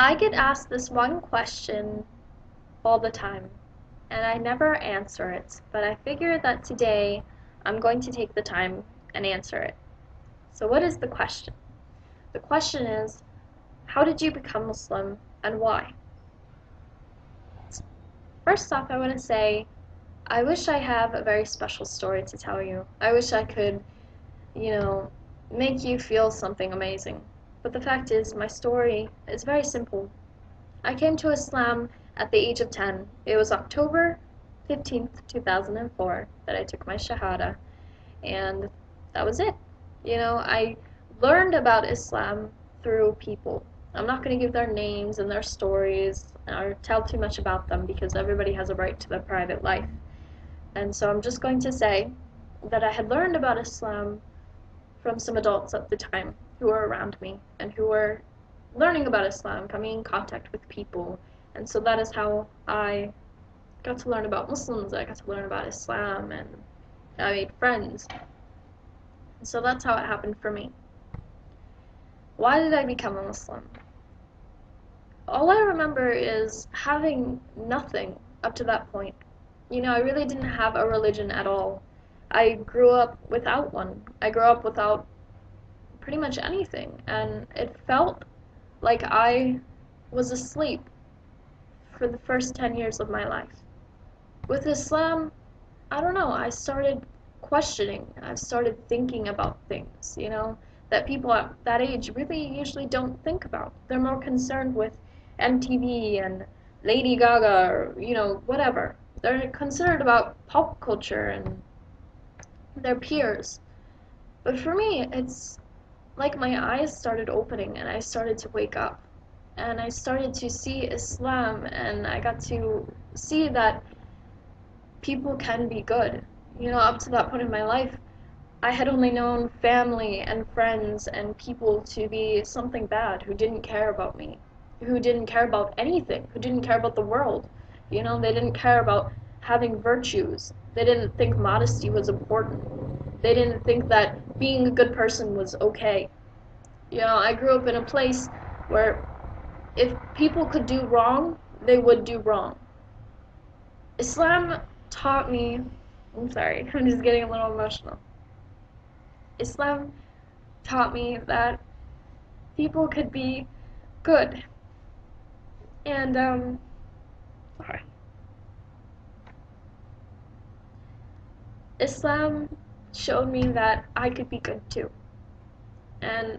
I get asked this one question all the time, and I never answer it, but I figure that today I'm going to take the time and answer it. So, what is the question? The question is, how did you become Muslim and why? First off, I want to say, I wish I have a very special story to tell you. I wish I could, you know, make you feel something amazing. But the fact is, my story is very simple. I came to Islam at the age of 10. It was October 15th, 2004 that I took my Shahada, and that was it. I learned about Islam through people. I'm not going to give their names and their stories or tell too much about them because everybody has a right to their private life. And so I'm just going to say that I had learned about Islam from some adults at the time who were around me and who were learning about Islam, coming in contact with people. And so that is how I got to learn about Muslims, I got to learn about Islam, and I made friends. And so that's how it happened for me. Why did I become a Muslim? All I remember is having nothing up to that point. I really didn't have a religion at all. I grew up without one. I grew up without pretty much anything, and it felt like I was asleep for the first 10 years of my life. With Islam, I don't know, I started questioning. I started thinking about things, that people at that age really usually don't think about. They're more concerned with MTV and Lady Gaga or, whatever. They're concerned about pop culture and their peers. But for me, it's like my eyes started opening and I started to wake up. And I started to see Islam and I got to see that people can be good. Up to that point in my life, I had only known family and friends and people to be something bad, who didn't care about me, who didn't care about anything, who didn't care about the world. They didn't care about having virtues. They didn't think modesty was important. They didn't think that being a good person was okay. I grew up in a place where if people could do wrong, they would do wrong. Islam taught me, I'm sorry, I'm just getting a little emotional. Islam taught me that people could be good. And, sorry. Islam showed me that I could be good too. And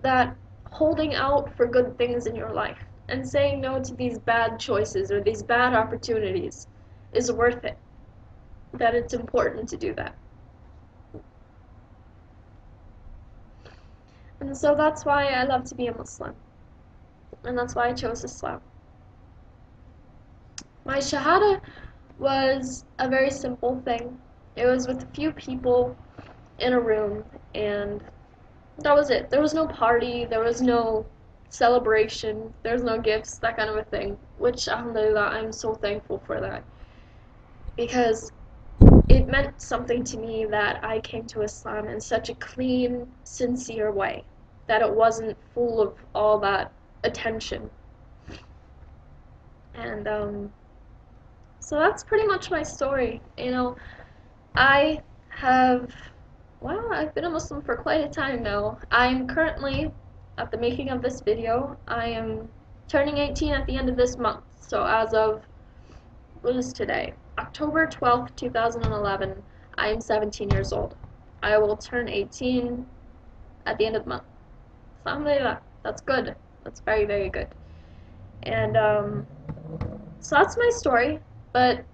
that holding out for good things in your life and saying no to these bad choices or these bad opportunities is worth it. That it's important to do that. And so that's why I love to be a Muslim. And that's why I chose Islam. My Shahada was a very simple thing. It was with a few people in a room, and that was it. There was no party, there was no celebration, there was no gifts, that kind of a thing, which, alhamdulillah, I'm so thankful for that. Because it meant something to me that I came to Islam in such a clean, sincere way, that it wasn't full of all that attention. And so that's pretty much my story. I've been a Muslim for quite a time now. I'm currently, at the making of this video, I am turning 18 at the end of this month. So as of, what is today? October 12th, 2011, I am 17 years old. I will turn 18 at the end of the month. Alhamdulillah, that's good. That's very, very good. And so that's my story, but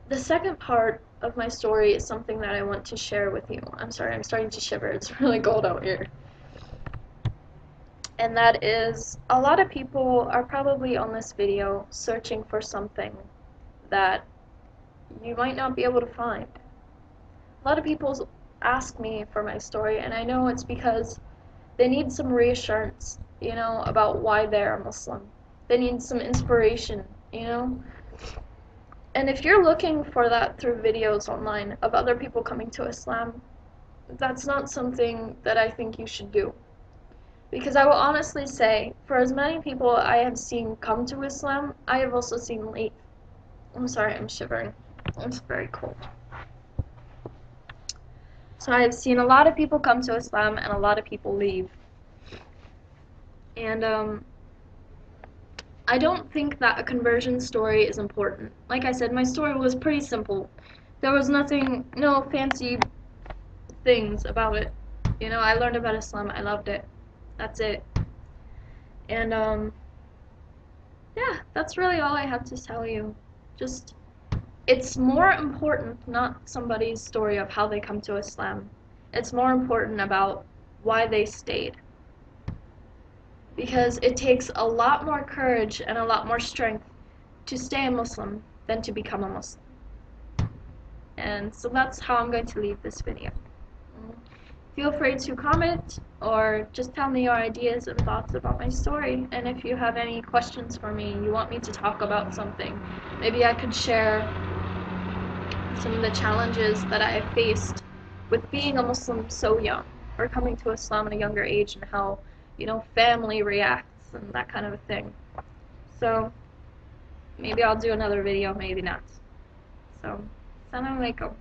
the second part of my story is something that I want to share with you. I'm sorry, I'm starting to shiver. It's really cold out here. And that is, a lot of people are probably on this video searching for something that you might not be able to find. A lot of people ask me for my story, and I know it's because they need some reassurance, about why they're Muslim. They need some inspiration, And if you're looking for that through videos online of other people coming to Islam, that's not something that I think you should do. Because I will honestly say, for as many people I have seen come to Islam, I have also seen leave. I'm sorry, I'm shivering. It's very cold. So I have seen a lot of people come to Islam and a lot of people leave. And I don't think that a conversion story is important. Like I said, my story was pretty simple. There was nothing, no fancy things about it. You know, I learned about Islam, I loved it. That's it. And yeah, that's really all I have to tell you. Just, it's more important not somebody's story of how they come to Islam. It's more important about why they stayed. Because it takes a lot more courage and a lot more strength to stay a Muslim than to become a Muslim. And so that's how I'm going to leave this video. Feel free to comment or just tell me your ideas and thoughts about my story. And if you have any questions for me, you want me to talk about something, maybe I could share some of the challenges that I have faced with being a Muslim so young, or coming to Islam at a younger age, and how, you know, family reacts and that kind of a thing. So maybe I'll do another video, maybe not. So, Assalamu alaikum.